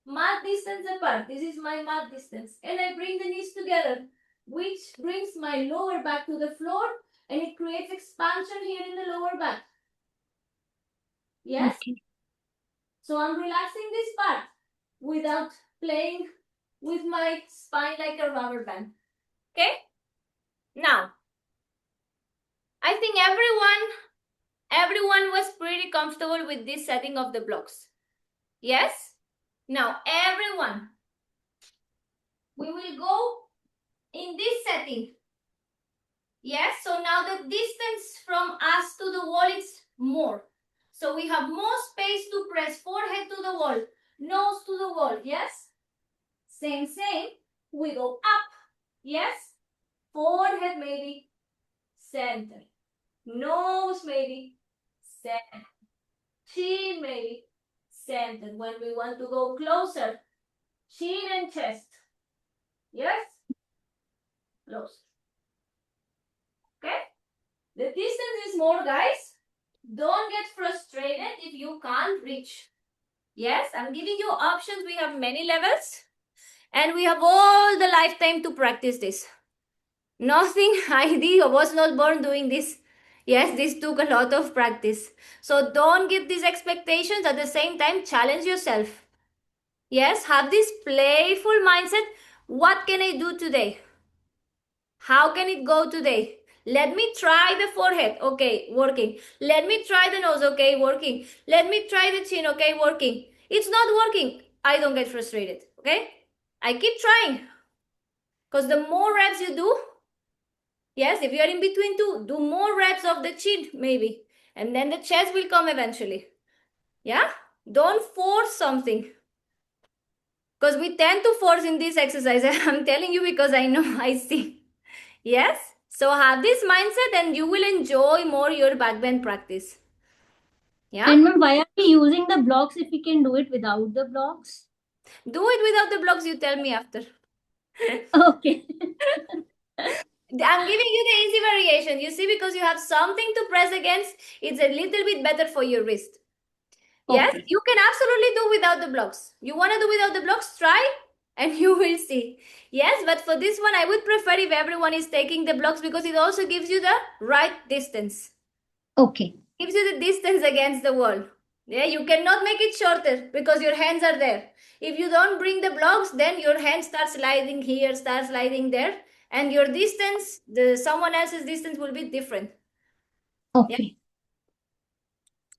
mat distance apart. This is my mat distance, and I bring the knees together, which brings my lower back to the floor, and it creates expansion here in the lower back. Yes? So I'm relaxing this part without playing with my spine like a rubber band. Okay? Now, I think everyone was pretty comfortable with this setting of the blocks. Yes? Now, everyone, we will go in this setting. Yes? So now the distance from us to the wall is more. So we have more space to press forehead to the wall, nose to the wall. Yes? Same. We go up. Yes? Forehead maybe center. Nose maybe center. Chin maybe center. When we want to go closer, chin and chest. Yes? Closer. Okay? The distance is more, guys. Don't get frustrated if you can't reach. Yes? I'm giving you options. We have many levels. And we have all the lifetime to practice this. Nothing I was not born doing this. Yes, this took a lot of practice. So don't give these expectations. At the same time, challenge yourself. Yes, have this playful mindset. What can I do today? How can it go today? Let me try the forehead. Okay, working. Let me try the nose. Okay, working. Let me try the chin. Okay, working. It's not working. I don't get frustrated. Okay? I keep trying. Because the more reps you do, yes, if you are in between two, do more reps of the chin, maybe. And then the chest will come eventually. Yeah? Don't force something. Because we tend to force in this exercise. I'm telling you because I know, I see. Yes? So have this mindset and you will enjoy more your backbend practice. Yeah? And ma'am, why are we using the blocks if we can do it without the blocks? Do it without the blocks, you tell me after. Okay. I'm giving you the easy variation. You see, because you have something to press against, it's a little bit better for your wrist. Yes, Okay. you can absolutely do without the blocks. You want to do without the blocks? Try and you will see. Yes, but for this one, I would prefer if everyone is taking the blocks because it also gives you the right distance. Okay. Gives you the distance against the wall. Yeah, you cannot make it shorter because your hands are there. If you don't bring the blocks, then your hands start sliding here, start sliding there. And your distance, someone else's distance will be different. Okay.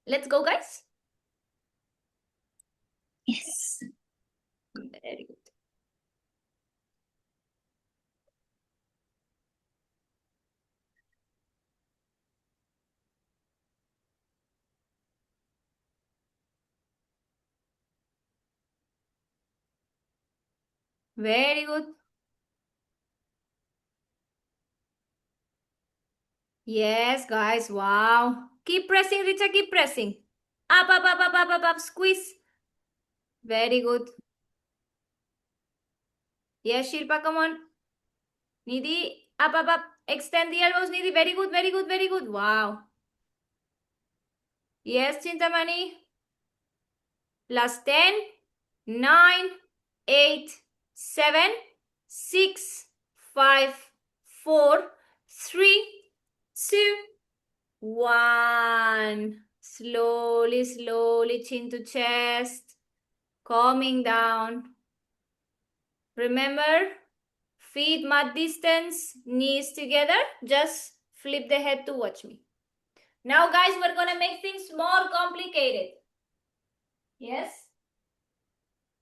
Let's go, guys. Yes. Very good. Very good. Yes, guys. Wow. Keep pressing, Richa. Keep pressing. Up, up, up, up, up, up, up. Squeeze. Very good. Yes, Shilpa, come on. Nidhi, up, up, up. Extend the elbows, Nidhi. Very good, very good, very good. Wow. Yes, Chintamani. Last 10, 9, 8, 7, 6, 5, 4, 3, 2, 1. Slowly, slowly, chin to chest. Calming down. Remember, feet mat distance, knees together. Just flip the head to watch me. Now, guys, we're going to make things more complicated. Yes?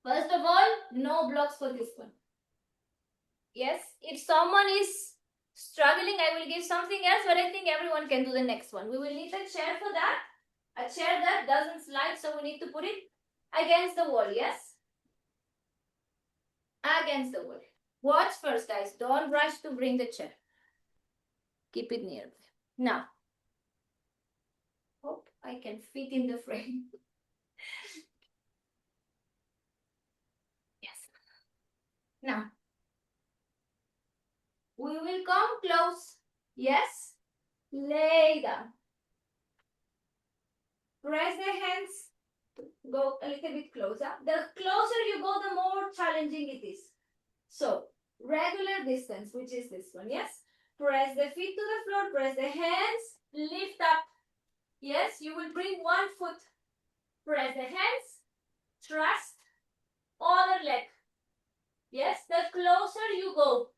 First of all, no blocks for this one. Yes? If someone is struggling, I will give something else, but I think everyone can do the next one. We will need a chair for that. A chair that doesn't slide, so we need to put it against the wall, yes? Against the wall. Watch first, guys. Don't rush to bring the chair. Keep it near. Now, hope I can fit in the frame. Yes. Now, we will come close. Yes? Lay down. Press the hands. Go a little bit closer. The closer you go, the more challenging it is. So, regular distance, which is this one, yes? Press the feet to the floor, press the hands, lift up. Yes, you will bring one foot. Press the hands, trust, other leg. Yes, the closer you go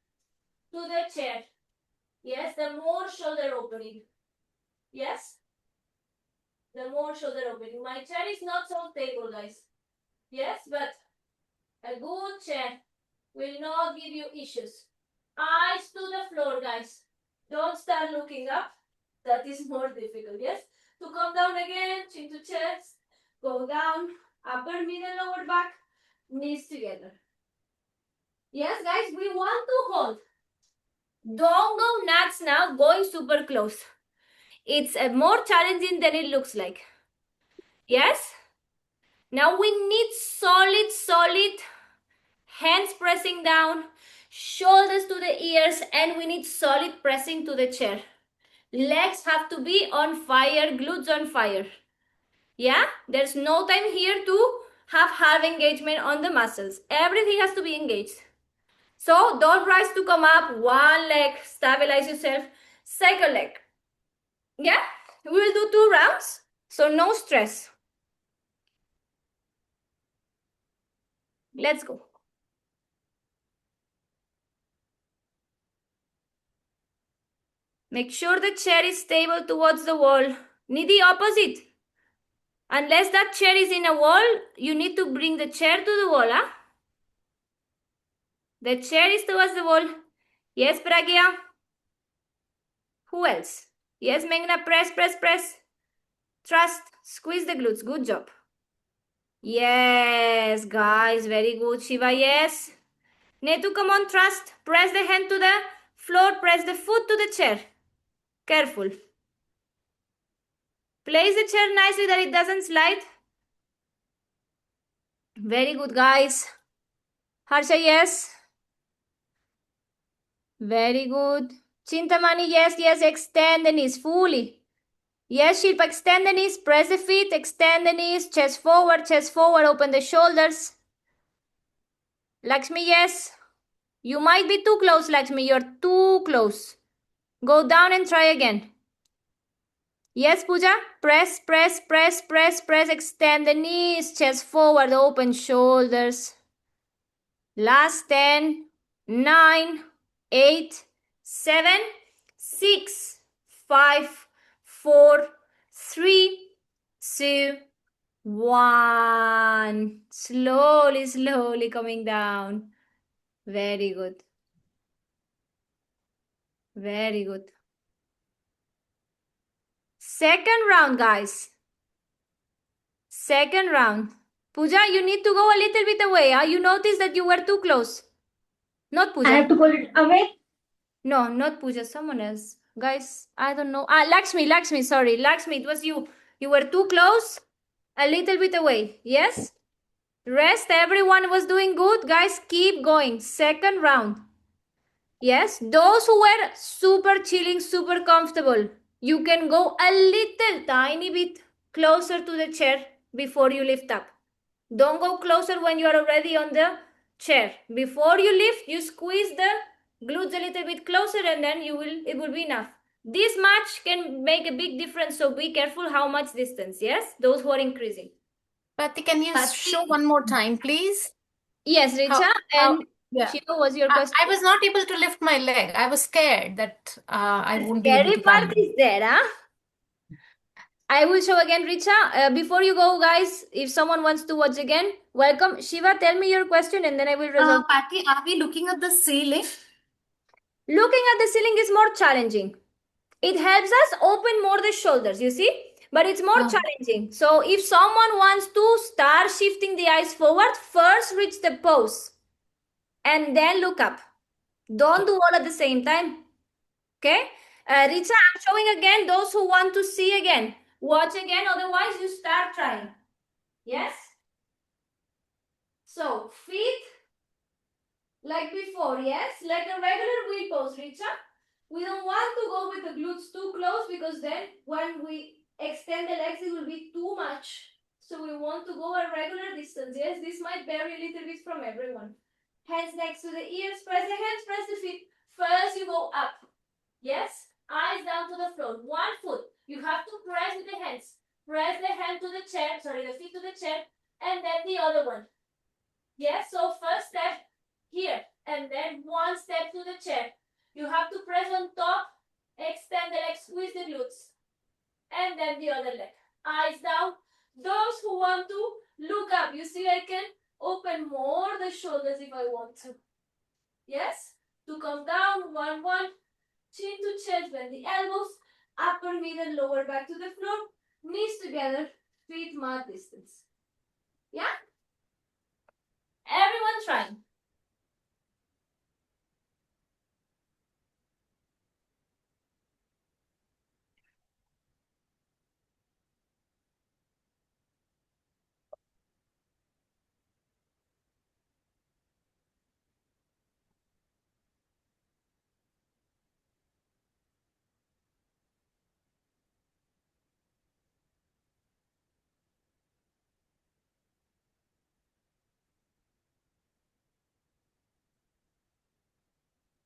to the chair, yes, the more shoulder opening. Yes? The more shoulder opening. My chair is not so stable, guys. Yes, but a good chair will not give you issues. Eyes to the floor, guys. Don't start looking up. That is more difficult, yes? To come down again, chin to chest. Go down, upper, middle, lower back. Knees together. Yes, guys, we want to hold. Don't go nuts now, going super close. It's more challenging than it looks like. Yes? Now we need solid hands pressing down, shoulders to the ears, and we need solid pressing to the chair. Legs have to be on fire, glutes on fire. Yeah? There's no time here to have half engagement on the muscles. Everything has to be engaged. So don't rush to come up. One leg, stabilize yourself. Second leg. Yeah? We will do 2 rounds, so no stress. Let's go. Make sure the chair is stable towards the wall. Need the opposite. Unless that chair is in a wall, you need to bring the chair to the wall. Huh? The chair is towards the wall. Yes, Pragya? Who else? Yes, Meghna, press. Trust. Squeeze the glutes. Good job. Yes, guys, very good. Shiva, yes. Netu, come on, trust. Press the hand to the floor. Press the foot to the chair. Careful. Place the chair nicely that it doesn't slide. Very good, guys. Harsha, yes. Very good. Chintamani, yes. Extend the knees fully. Yes, Shilpa, extend the knees. Press the feet. Extend the knees. Chest forward. Open the shoulders. Lakshmi, yes. You might be too close, Lakshmi. You're too close. Go down and try again. Yes, Pooja. Press. Extend the knees. Chest forward. Open shoulders. Last 10, 9, 8, 7, 6, 5, 4, 3, 2, 1. Slowly coming down. Very good. Very good. Second round, guys. Second round. Pooja, you need to go a little bit away. Huh? You noticed that you were too close. Not Pooja. I have to pull it away. No, not Pooja. Someone else. Guys, I don't know. Lakshmi, sorry. Lakshmi, it was you. You were too close. A little bit away. Yes? Rest. Everyone was doing good. Guys, keep going. Second round. Yes? Those who were super chilling, super comfortable, you can go a little tiny bit closer to the chair before you lift up. Don't go closer when you are already on the chair. Before you lift, you squeeze the glutes a little bit closer and then it will be enough. This much can make a big difference, so be careful how much distance, yes? Those who are increasing. Patty, can you show one more time, please? Yes, Richa, and yeah. Shiva, was your I question? was not able to lift my leg. I was scared that I won't be able Scary to part climb. is there, huh? I will show again, Richa. Before you go, guys, if someone wants to watch again, welcome. Shiva, tell me your question and then I will resolve. Patty, are we looking at the ceiling? Looking at the ceiling is more challenging. It helps us open more the shoulders, you see? But it's more challenging. So if someone wants to start shifting the eyes forward, first reach the pose and then look up. Don't do all at the same time. Okay? Richa, I'm showing again those who want to see again. Watch again, otherwise you start trying. Yes? So, feet like before, yes? Like a regular wheel pose, Richa. We don't want to go with the glutes too close because then when we extend the legs, it will be too much. So we want to go a regular distance. Yes, this might vary a little bit from everyone. Hands next to the ears, press the hands, press the feet. First you go up. Yes, eyes down to the floor. One foot. You have to press with the hands. Press the hand to the chair, the feet to the chair, and then the other one. Yes, so first step here, and then one step to the chair. You have to press on top, extend the leg, squeeze the glutes. And then the other leg. Eyes down. Those who want to, look up. You see, I can open more the shoulders if I want to. Yes? To come down, one. Chin to chest, bend the elbows. Upper, middle, lower back to the floor. Knees together, feet mat distance. Yeah? Everyone trying.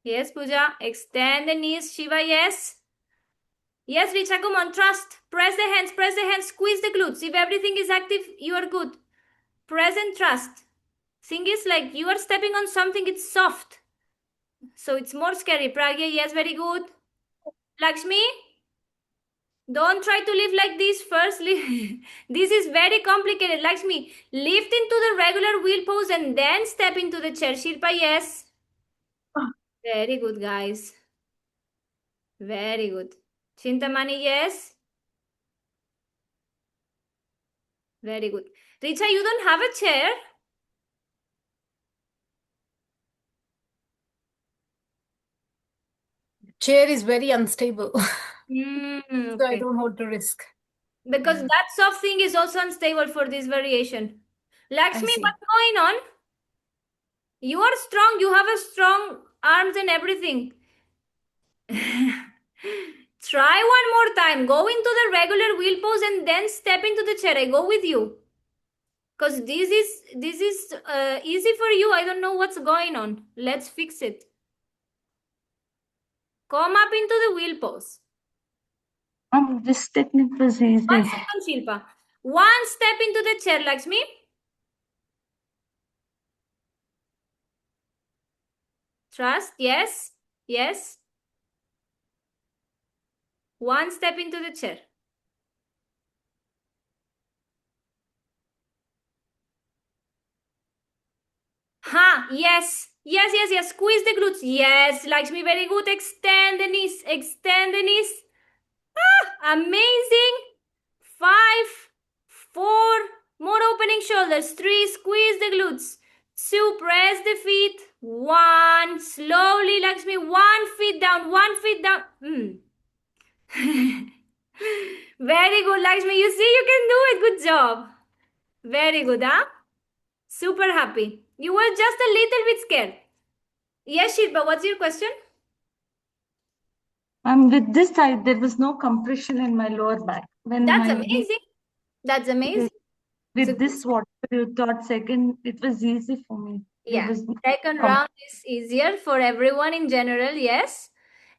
Yes, Pooja. Extend the knees, Shiva. Yes. Yes, Richa, come on. Trust. Press the hands, squeeze the glutes. If everything is active, you are good. Press and trust. Thing is, like, you are stepping on something, it's soft. So it's more scary. Pragya, yes, very good. Lakshmi, don't try to lift like this first. This is very complicated. Lakshmi, lift into the regular wheel pose and then step into the chair. Shilpa, yes. Very good, guys. Very good. Chintamani, yes. Very good. Richa, you don't have a chair? Chair is very unstable. Mm, So I okay. don't want to risk. Because that soft thing is also unstable for this variation. Lakshmi, see. what's going on? You are strong. You have a strong arms and everything. Try one more time. Go into the regular wheel pose and then step into the chair. I go with you. Because this is easy for you. I don't know what's going on. Let's fix it. Come up into the wheel pose. This technique was easy. 1 second, Shilpa. One step into the chair, Lakshmi. Trust. Yes. Yes. One step into the chair. Ha, yes. Yes. Squeeze the glutes. Yes, Lakshmi, very good. Extend the knees. Extend the knees. Ah, amazing. 5, 4, more opening shoulders. 3, squeeze the glutes. 2, press the feet. 1, slowly, Lakshmi. 1 feet down. 1 feet down. Very good, Lakshmi. You see, you can do it. Good job. Very good, huh? Super happy. You were just a little bit scared. Yes, Shilpa, what's your question? With this side, there was no compression in my lower back. When That's my amazing. That's amazing. with So- this, whatever you thought second, it was easy for me. There Yeah, was second round is easier for everyone in general, yes.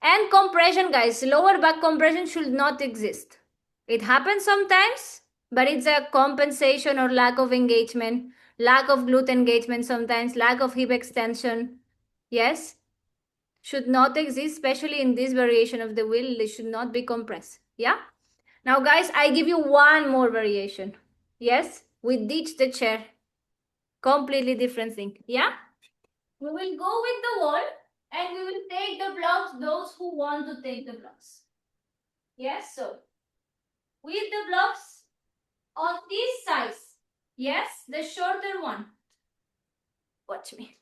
And compression, guys, lower back compression should not exist. It happens sometimes, but it's a compensation or lack of engagement, lack of glute engagement sometimes, lack of hip extension. Yes, should not exist, especially in this variation of the wheel. They should not be compressed. Yeah. Now, guys, I give you one more variation. Yes, we ditch the chair. Completely different thing. Yeah. We will go with the wall And we will take the blocks, those who want to take the blocks. Yes, so with the blocks on this size. Yes, the shorter one. Watch me.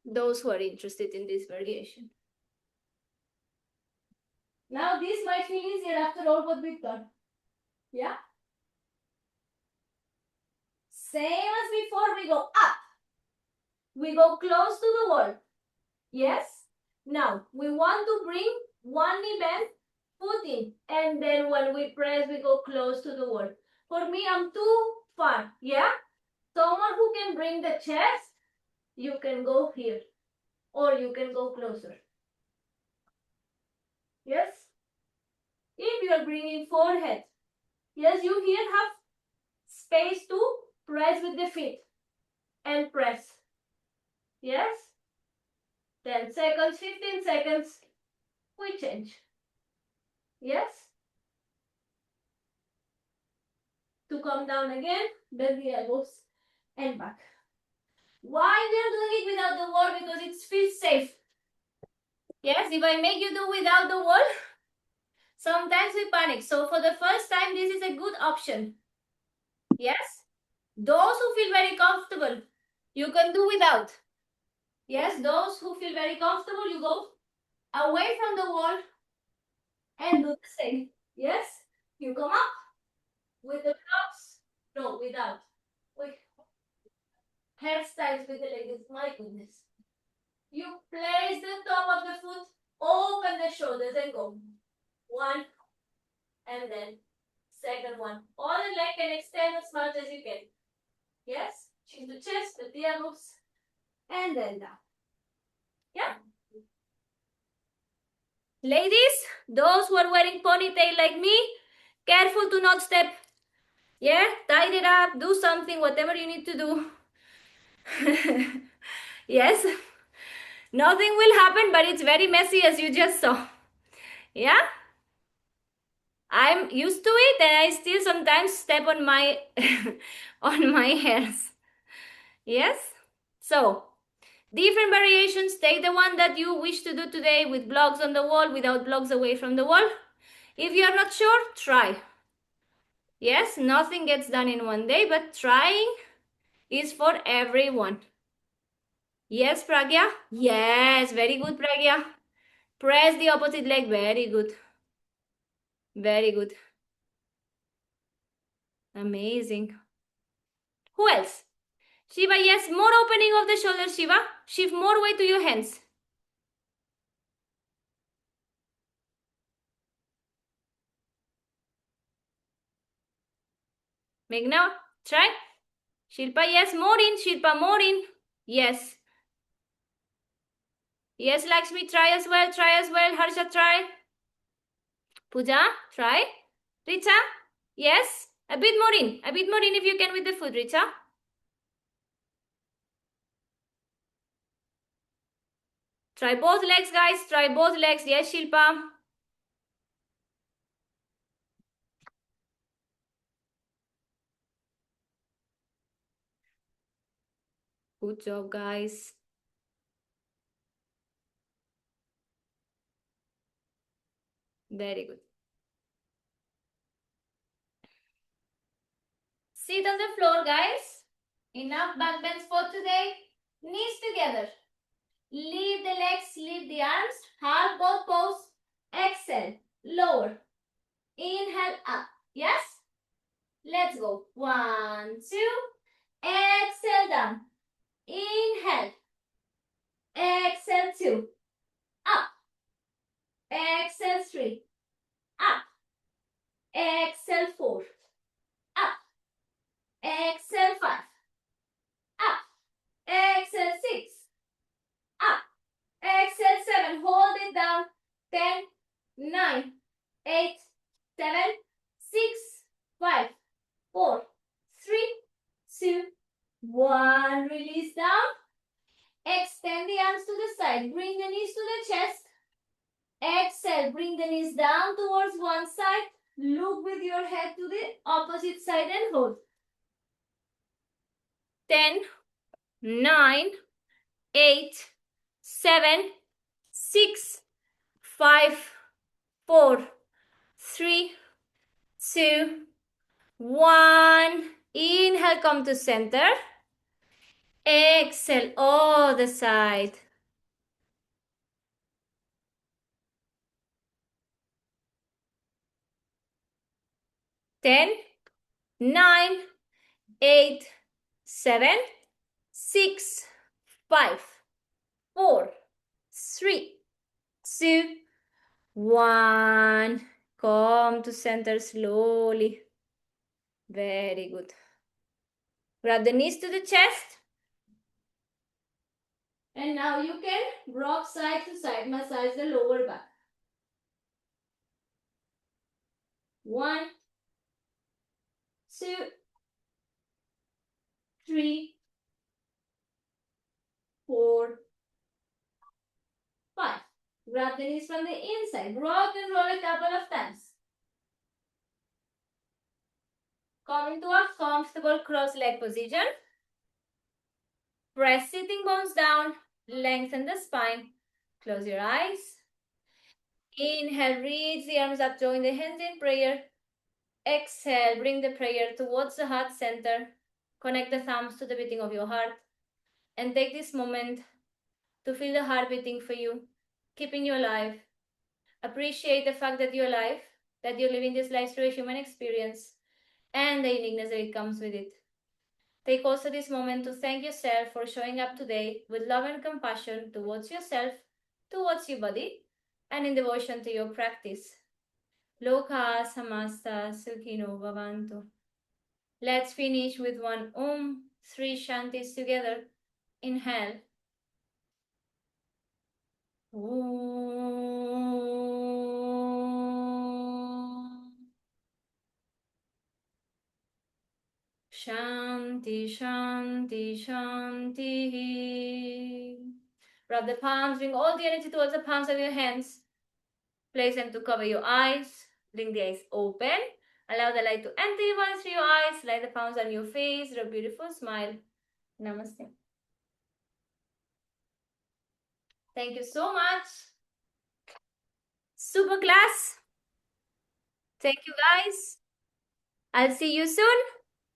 Those who are interested in this variation. Now this might feel easier after all what we've done. Yeah? Same as before, we go up. We go close to the wall. Yes? Now, we want to bring one knee bent, foot in. And then when we press, we go close to the wall. For me, I'm too far. Yeah? Someone who can bring the chest, you can go here. Or you can go closer. Yes? If you are bringing forehead, yes, you here have space to press with the feet. And press. Yes? 10 seconds, 15 seconds. We change. Yes? To come down again, bend the elbows and back. Why we are doing it without the wall? Because it feels safe. Yes, if I make you do without the wall, sometimes we panic. So for the first time, this is a good option. Yes? Those who feel very comfortable, you can do without. Yes, those who feel very comfortable, you go away from the wall and do the same. Yes? You come up with the blocks. No, without. Wait. Hairstyles with the legs. My goodness. You place the top of the foot, open the shoulders and go. One. And then second one. All the leg can extend as much as you can. Yes? Chin to chest, the elbows. And then down. Yeah? Ladies, those who are wearing ponytail like me, careful to not step. Yeah? Tie it up, do something, whatever you need to do. Yes? Nothing will happen, but it's very messy as you just saw. Yeah? I'm used to it and I still sometimes step on my on my hairs. Yes? So, different variations. Take the one that you wish to do today with blocks on the wall, without blocks away from the wall. If you are not sure, try. Yes, nothing gets done in one day, but trying is for everyone. Yes, Pragya? Yes, very good, Pragya. Press the opposite leg. Very good. Very good. Amazing. Who else? Shiva, yes, more opening of the shoulders, Shiva. Shift more weight to your hands. Meghna, try. Shilpa, yes, more in. Shilpa, more in. Yes. Yes, Lakshmi, try as well. Try as well. Harsha, try. Pooja, try. Richa, yes. A bit more in. A bit more in if you can with the foot, Richa. Try both legs, guys. Try both legs. Yes, Shilpa. Good job, guys. Very good. Sit on the floor, guys. Enough back bends for today. Knees together. Leave the legs, leave the arms. Half both pose. Exhale. Lower. Inhale up. Yes? Let's go. 1, 2. Exhale down. Inhale. Exhale 2. Up. Exhale 3. Up. Exhale 4. Up. Exhale 5. Up. Exhale 6. Up. Exhale 7. Hold it down. 10, 9, 8, 7, 6, 5, 4, 3, 2, 1. Release down. Extend the arms to the side. Bring the knees to the chest. Exhale. Bring the knees down towards one side. Look with your head to the opposite side and hold. 10, 9, 8, 7, 6, 5, 4, 3, 2, 1. Inhale, come to center. Exhale, other side. 10, 9, 8, 7, 6, 5, 4, 3, 2, 1. Come to center slowly. Very good. Grab the knees to the chest. And now you can rock side to side, massage the lower back. 1, 2, 3, 4, 5. Grab the knees from the inside. Rock and roll a couple of times. Come into a comfortable cross-leg position. Press sitting bones down. Lengthen the spine. Close your eyes. Inhale, reach the arms up, join the hands in prayer. Exhale, bring the prayer towards the heart center. Connect the thumbs to the beating of your heart. And take this moment to feel the heart beating for you, keeping you alive. Appreciate the fact that you're alive, that you're living this life through a human experience, and the uniqueness that it comes with it. Take also this moment to thank yourself for showing up today with love and compassion towards yourself, towards your body, and in devotion to your practice. Loka samasta sukhino bhavantu. Let's finish with one three shantis together. Inhale. Shanti, Shanti, Shanti. Rub the palms, bring all the energy towards the palms of your hands. Place them to cover your eyes. Bring the eyes open. Allow the light to enter your body through your eyes. Light the palms on your face. A beautiful smile. Namaste. Thank you so much. Super class. Thank you guys. I'll see you soon.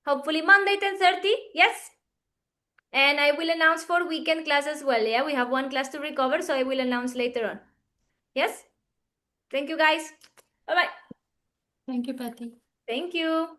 Hopefully Monday 10:30. Yes. And I will announce for weekend class as well. Yeah, we have one class to recover, so I will announce later on. Yes. Thank you guys. Bye-bye. Thank you, Patty. Thank you.